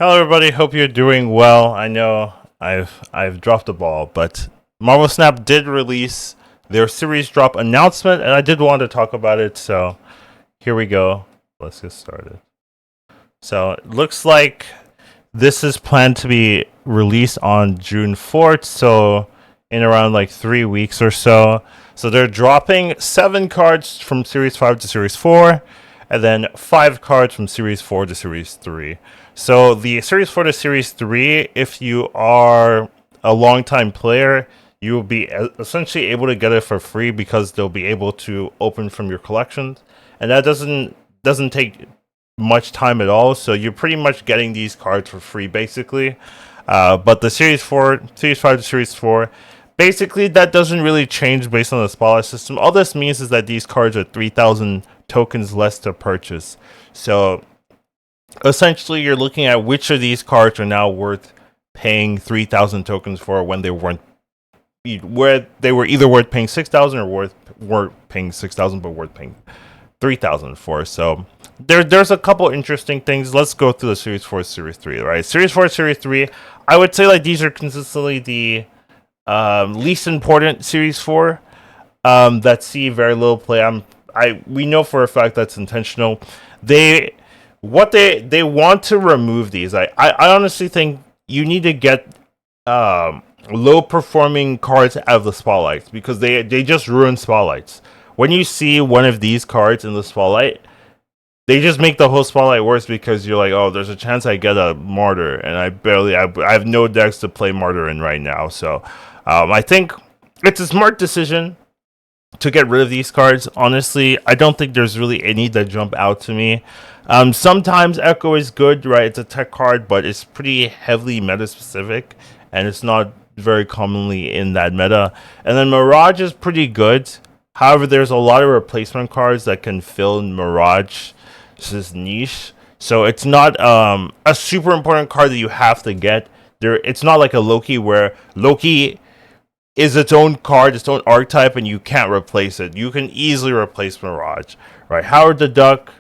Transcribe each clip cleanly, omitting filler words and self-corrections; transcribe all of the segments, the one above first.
Hello, everybody. Hope you're doing well. I know I've dropped the ball, but Marvel Snap did release their series drop announcement, and I did want to talk about it. So here we go. Let's get started. So it looks like this is planned to be released on June 4th. So in around like 3 weeks or so. So they're dropping 7 cards from Series 5 to Series 4, and then 5 cards from Series 4 to Series 3. So the Series 4 to Series 3, if you are a long-time player, you will be essentially able to get it for free because they'll be able to open from your collection, and that doesn't take much time at all. So you're pretty much getting these cards for free, basically. But the Series 4, Series 5 to Series 4, basically that doesn't really change based on the spotlight system. All this means is that these cards are 3,000 tokens less to purchase. So essentially, you're looking at which of these cards are now worth paying 3,000 tokens for when they weren't, where they were either worth paying 6,000 or worth paying 6,000 but worth paying 3,000 for. So there's a couple interesting things. Let's go through the Series 4, Series 3, right? Series 4, Series 3, I would say like these are consistently the least important Series 4 that see very little play. We know for a fact that's intentional. They want to remove these. I honestly think you need to get low performing cards out of the spotlights because they just ruin spotlights. When you see one of these cards in the spotlight, they just make the whole spotlight worse because you're like, oh, there's a chance I get a martyr, and I have no decks to play martyr in right now. So I think it's a smart decision to get rid of these cards. Honestly, I don't think there's really any that jump out to me. Sometimes Echo is good, right? It's a tech card, but it's pretty heavily meta specific, and it's not very commonly in that meta. And then Mirage is pretty good. However, there's a lot of replacement cards that can fill in Mirage's niche. So it's not a super important card that you have to get. It's not like a Loki where Loki is its own card, its own archetype, and you can't replace it. You can easily replace Mirage, right? Howard the Duck,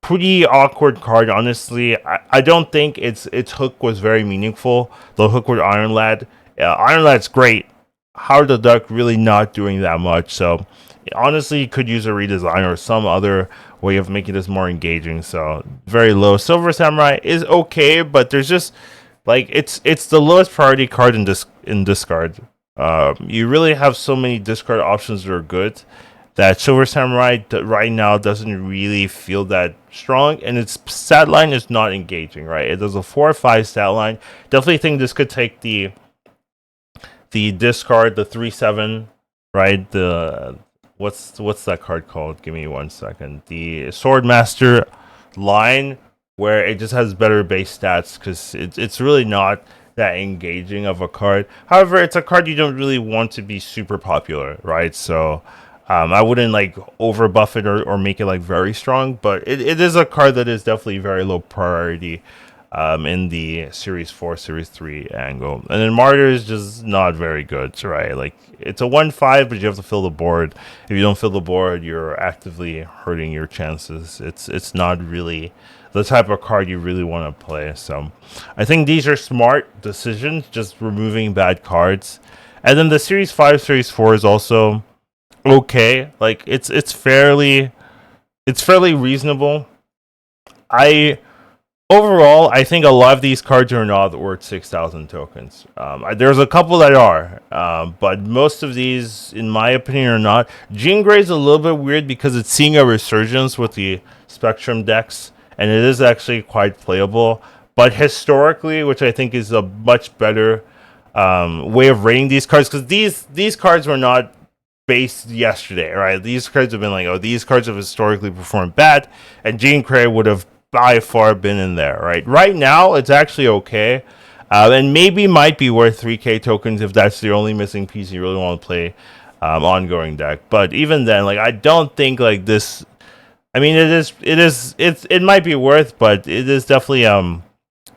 pretty awkward card, honestly. I don't think its hook was very meaningful. The hook with Iron Lad. Iron Lad's great. Howard the Duck really not doing that much. So honestly, you could use a redesign or some other way of making this more engaging. So very low. Silver Samurai is okay, but there's just like it's the lowest priority card in discard. You really have so many discard options that are good that Silver Samurai right now doesn't really feel that strong, and its stat line is not engaging, right? It does a 4 or 5 stat line. Definitely think this could take the discard, the 3/7, right? The what's that card called? Give me 1 second. The Swordmaster line, where it just has better base stats because it's really not that engaging of a card. However, it's a card you don't really want to be super popular, right? So I wouldn't like over buff it or make it like very strong, but it is a card that is definitely very low priority in the Series 4, Series 3 angle. And then Martyr is just not very good, right? Like it's a 1/5, but you have to fill the board. If you don't fill the board, you're actively hurting your chances. It's not really the type of card you really want to play. So I think these are smart decisions, just removing bad cards. And then the Series 5, Series 4 is also okay. Like it's fairly reasonable. Overall, I think a lot of these cards are not worth 6,000 tokens. There's a couple that are, but most of these, in my opinion, are not. Jean Grey is a little bit weird because it's seeing a resurgence with the Spectrum decks, and it is actually quite playable. But historically, which I think is a much better way of rating these cards, because these cards were not based yesterday, right? These cards have been like, oh, these cards have historically performed bad, and Jean Grey would have by far been in there, right? Right now, it's actually okay, and maybe might be worth 3K tokens if that's the only missing piece you really want to play ongoing deck. But even then, like I don't think like this. I mean, it might be worth, but it is definitely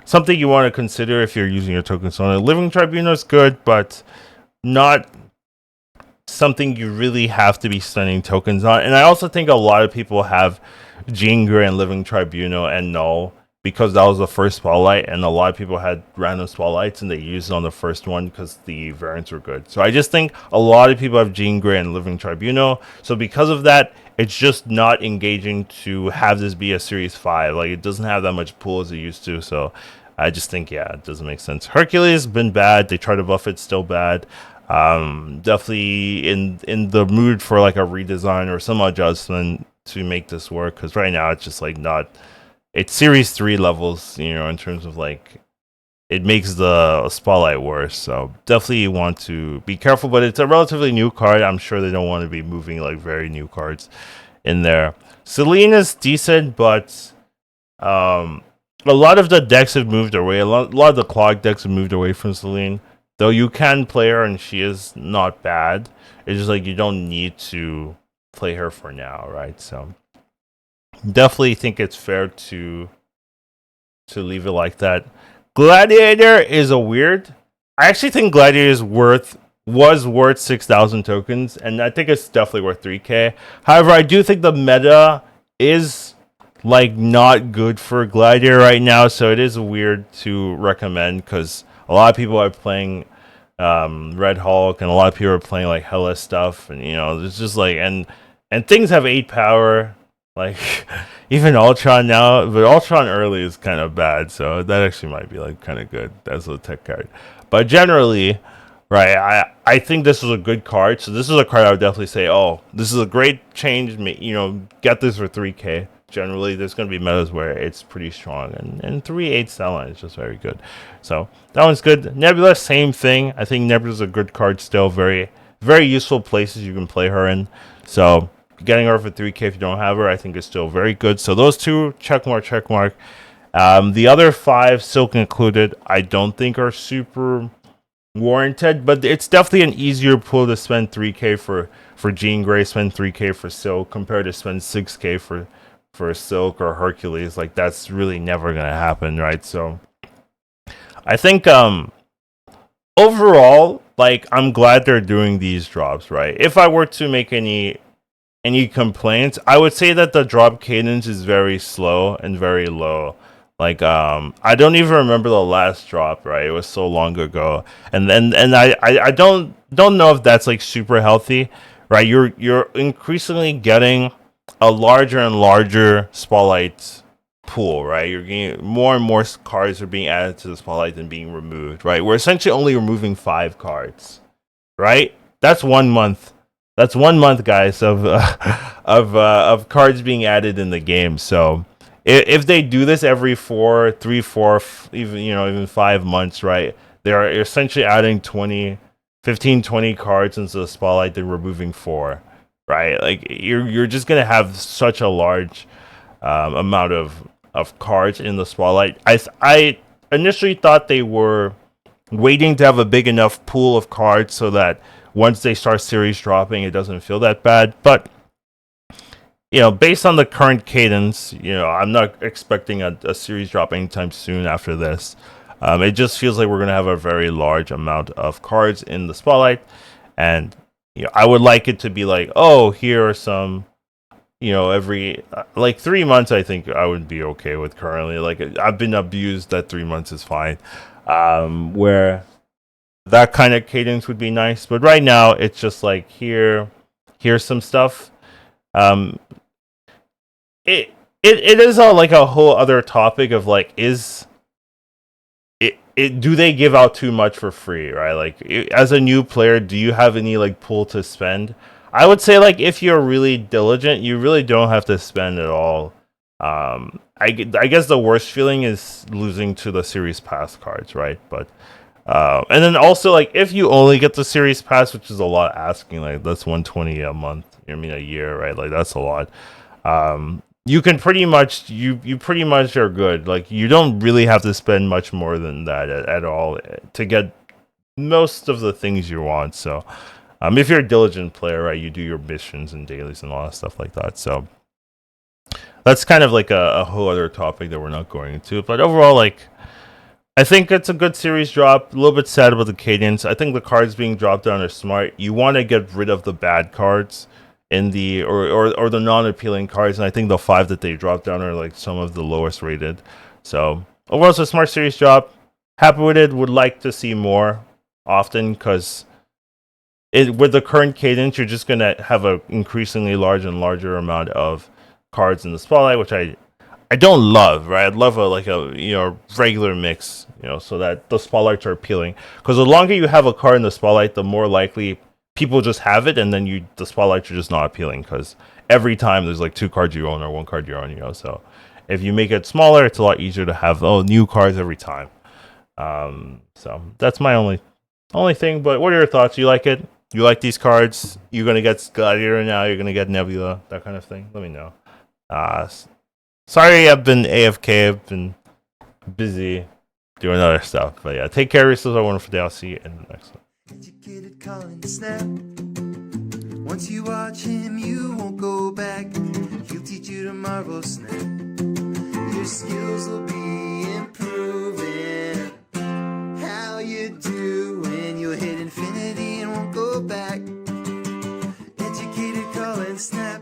something you want to consider if you're using your tokens on it. Living Tribunal is good, but not something you really have to be spending tokens on. And I also think a lot of people have Jean Grey and Living Tribunal and Null because that was the first spotlight, and a lot of people had random spotlights, and they used it on the first one because the variants were good. So I just think a lot of people have Jean Grey and Living Tribunal. So because of that, it's just not engaging to have this be a Series 5. Like, it doesn't have that much pull as it used to. So I just think, yeah, it doesn't make sense. Hercules been bad. They try to buff it, still bad. Definitely in the mood for like a redesign or some adjustment to make this work, because right now it's just like not, it's Series 3 levels, in terms of like, it makes the spotlight worse. So definitely want to be careful, but it's a relatively new card. I'm sure they don't want to be moving like very new cards in there. Celine is decent, but a lot of the decks have moved away. A lot of the clog decks have moved away from Celine. Though you can play her and she is not bad. It's just like you don't need to play her for now, right? So definitely think it's fair to leave it like that. Gladiator is a weird. I actually think Gladiator was worth 6,000 tokens, and I think it's definitely worth 3K. However, I do think the meta is like not good for Gladiator right now, so it is weird to recommend because a lot of people are playing Red Hulk, and a lot of people are playing like Hella stuff, and it's just like and things have 8 power, like even Ultron now, but Ultron early is kind of bad, so that actually might be like kind of good as a tech card. But generally, right, I think this is a good card. So this is a card I would definitely say, oh, this is a great change. Get this for 3K. Generally, there's going to be metas where it's pretty strong, and 3/8 cell line is just very good. So that one's good. Nebula, same thing. I think Nebula's a good card still. Very, very useful places you can play her in. So getting her for 3K if you don't have her, I think is still very good. So those two, check mark, check mark. The other 5, Silk included, I don't think are super warranted, but it's definitely an easier pull to spend 3K for Jean Grey, spend 3K for Silk compared to spend 6K for Silk or Hercules. Like, that's really never gonna happen, right? So I think overall, like, I'm glad they're doing these drops, right? If I were to make any complaints, I would say that the drop cadence is very slow and very low. Like, I don't even remember the last drop, right? It was so long ago, and I don't know if that's like super healthy, right? You're increasingly getting a larger and larger spotlight pool, right? You're getting more and more cards are being added to the spotlight than being removed, right? We're essentially only removing 5 cards, right? That's 1 month. That's 1 month, guys, of of cards being added in the game. So if they do this every 3, 4, even 5 months, right? They are essentially adding 15, 20 cards into the spotlight. They're removing 4, right? Like, you're just gonna have such a large amount of cards in the spotlight. I initially thought they were waiting to have a big enough pool of cards so that once they start series dropping, it doesn't feel that bad. But based on the current cadence, I'm not expecting a series drop anytime soon after this. It just feels like we're going to have a very large amount of cards in the spotlight. And, I would like it to be like, oh, here are some, every, like 3 months, I think I would be okay with currently. Like, I've been abused that 3 months is fine. Where that kind of cadence would be nice. But right now, it's just like, here's some stuff. It is like a whole other topic of like, do they give out too much for free, right? Like, as a new player, do you have any like pool to spend? I would say, like, if you're really diligent, you really don't have to spend at all. I guess the worst feeling is losing to the series pass cards, right? But and then also, like, if you only get the series pass, which is a lot asking, like that's 120 a month, a year, right? Like, that's a lot. You can pretty much you pretty much are good. Like, you don't really have to spend much more than that at all to get most of the things you want. So if you're a diligent player, right, you do your missions and dailies and all that stuff like that. So that's kind of like a whole other topic that we're not going into. But overall, like, I think it's a good series drop. A little bit sad about the cadence. I think the cards being dropped down are smart. You want to get rid of the bad cards in the or the non-appealing cards, and I think the 5 that they dropped down are like some of the lowest rated. So overall, it's a smart series drop. Happy with it. Would like to see more often because with the current cadence, you're just gonna have an increasingly large and larger amount of cards in the spotlight, which I don't love, right? I'd love a regular mix, so that the spotlights are appealing. Because the longer you have a card in the spotlight, the more likely people just have it, and then the spotlights are just not appealing. Because every time there's like 2 cards you own or 1 card you own, So if you make it smaller, it's a lot easier to have new cards every time. So that's my only thing. But what are your thoughts? You like it? You like these cards? You're gonna get Gladiator now. You're gonna get Nebula, that kind of thing. Let me know. Sorry, I've been AFK. I've been busy doing other stuff. But yeah, take care of yourselves. Have a wonderful day. I'll see you in the next one. Educated Colin Snap. Once you watch him, you won't go back. He'll teach you to Marvel Snap. Your skills will be improving. How you doing? You'll hit infinity and won't go back. Educated Colin Snap.